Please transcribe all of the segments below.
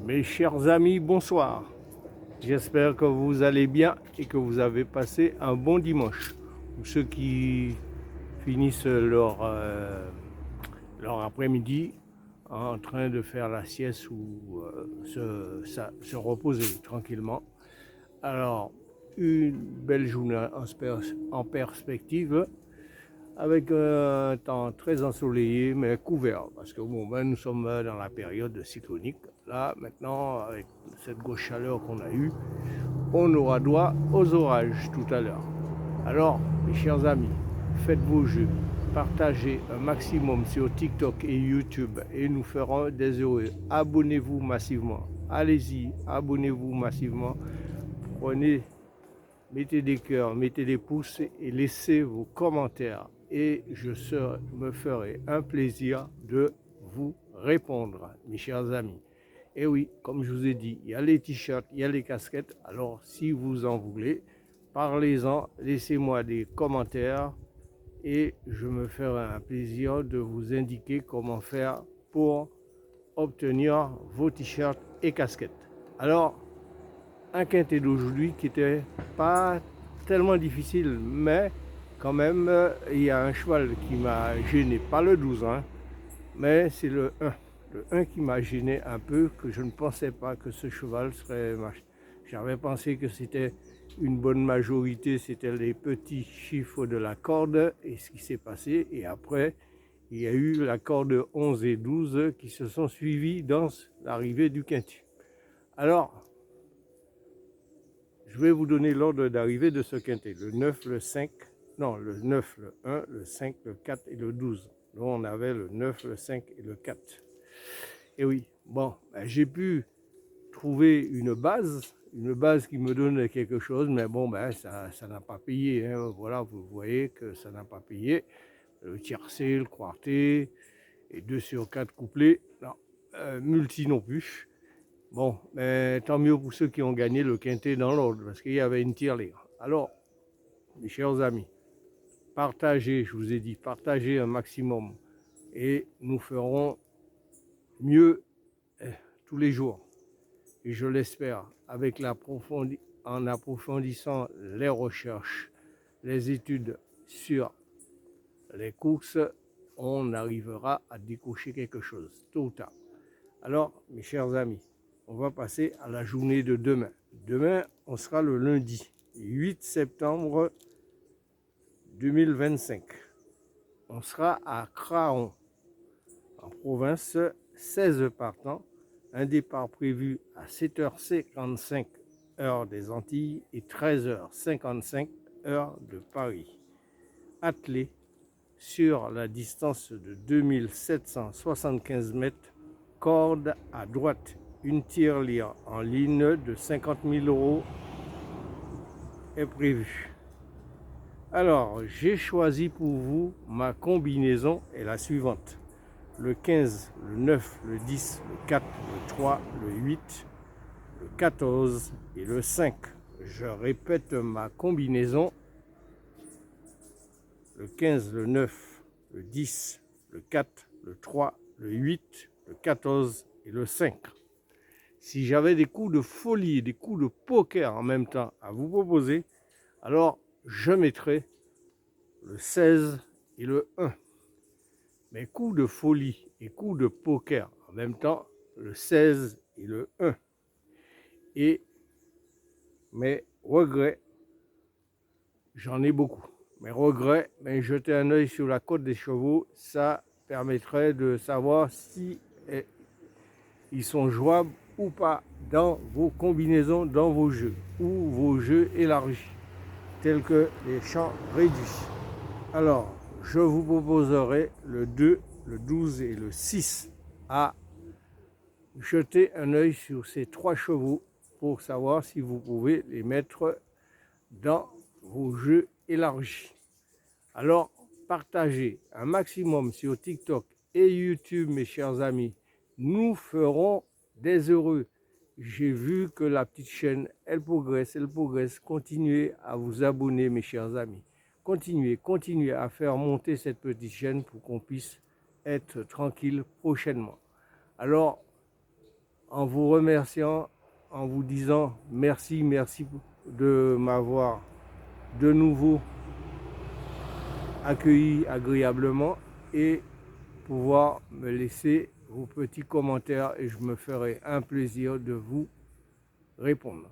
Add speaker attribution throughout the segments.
Speaker 1: Mes chers amis, bonsoir. J'espère que vous allez bien et que vous avez passé un bon dimanche. Pour ceux qui finissent leur après-midi en train de faire la sieste ou se reposer tranquillement. Alors, une belle journée en perspective avec un temps très ensoleillé mais couvert parce que bon, nous sommes dans la période cyclonique. Là, maintenant, avec cette grosse chaleur qu'on a eue, on aura droit aux orages tout à l'heure. Alors, mes chers amis, faites vos jeux, partagez un maximum sur TikTok et YouTube et nous ferons des heureux. Abonnez-vous massivement. Allez-y, abonnez-vous massivement. Prenez, mettez des cœurs, mettez des pouces et laissez vos commentaires. Et me ferai un plaisir de vous répondre, mes chers amis. Et oui, comme je vous ai dit, il y a les t-shirts, il y a les casquettes. Alors, si vous en voulez, parlez-en, laissez-moi des commentaires et je me ferai un plaisir de vous indiquer comment faire pour obtenir vos t-shirts et casquettes. Alors, un quintet d'aujourd'hui qui n'était pas tellement difficile, mais quand même, il y a un cheval qui m'a gêné, pas le 12, hein, mais c'est le 1. Le 1 qui m'a gêné un peu, que je ne pensais pas que ce cheval serait... J'avais pensé que c'était une bonne majorité, c'était les petits chiffres de la corde et ce qui s'est passé. Et après, il y a eu la corde 11 et 12 qui se sont suivis dans l'arrivée du quintet. Alors, je vais vous donner l'ordre d'arrivée de ce quintet. Le 9, le 5, non, le 9, le 1, le 5, le 4 et le 12. Donc on avait le 9, le 5 et le 4. Et oui, bon, j'ai pu trouver une base qui me donne quelque chose, mais bon, ça n'a pas payé. Hein. Voilà, vous voyez que ça n'a pas payé. Le tiercé, le quarté, et 2 sur 4 couplets, non, multi non plus. Bon, mais tant mieux pour ceux qui ont gagné le quintet dans l'ordre, parce qu'il y avait une tirelire. Alors, mes chers amis, partagez, je vous ai dit, partagez un maximum, et nous ferons mieux tous les jours. Et je l'espère, en approfondissant les recherches, les études sur les courses, on arrivera à décocher quelque chose, tôt ou tard. Alors, mes chers amis, on va passer à la journée de demain. Demain, on sera le lundi 8 septembre 2025. On sera à Craon, en province, 16 partants, un départ prévu à 7h55 heure des Antilles et 13h55 heure de Paris. Attelé sur la distance de 2775 mètres, corde à droite, une tirelire en ligne de 50 000 € est prévue. Alors, j'ai choisi pour vous, ma combinaison est la suivante. Le 15, le 9, le 10, le 4, le 3, le 8, le 14 et le 5. Je répète ma combinaison. Le 15, le 9, le 10, le 4, le 3, le 8, le 14 et le 5. Si j'avais des coups de folie, des coups de poker en même temps à vous proposer, alors je mettrais le 16 et le 1. Mes coups de folie et coups de poker en même temps, le 16 et le 1. Et mes regrets, j'en ai beaucoup. Mes regrets, mais jeter un œil sur la cote des chevaux, ça permettrait de savoir si ils sont jouables ou pas dans vos combinaisons, dans vos jeux, ou vos jeux élargis, tels que les champs réduits. Alors, je vous proposerai le 2, le 12 et le 6 à jeter un œil sur ces 3 chevaux pour savoir si vous pouvez les mettre dans vos jeux élargis. Alors, partagez un maximum sur TikTok et YouTube, mes chers amis. Nous ferons des heureux. J'ai vu que la petite chaîne, elle progresse. Continuez à vous abonner, mes chers amis. Continuez à faire monter cette petite chaîne pour qu'on puisse être tranquille prochainement. Alors, en vous remerciant, en vous disant merci de m'avoir de nouveau accueilli agréablement et pouvoir me laisser vos petits commentaires et je me ferai un plaisir de vous répondre.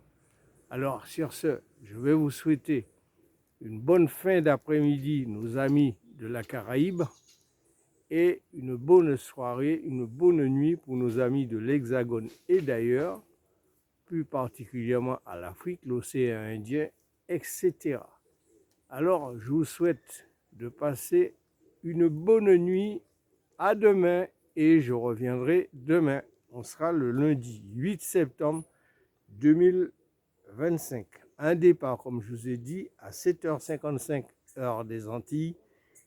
Speaker 1: Alors sur ce, je vais vous souhaiter une bonne fin d'après-midi, nos amis de la Caraïbe, et une bonne soirée, une bonne nuit pour nos amis de l'Hexagone et d'ailleurs, plus particulièrement à l'Afrique, l'océan Indien, etc. Alors, je vous souhaite de passer une bonne nuit. À demain et je reviendrai demain. On sera le lundi 8 septembre 2025. Un départ, comme je vous ai dit, à 7h55 heure des Antilles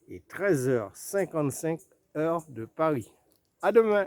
Speaker 1: et 13h55 heure de Paris. À demain.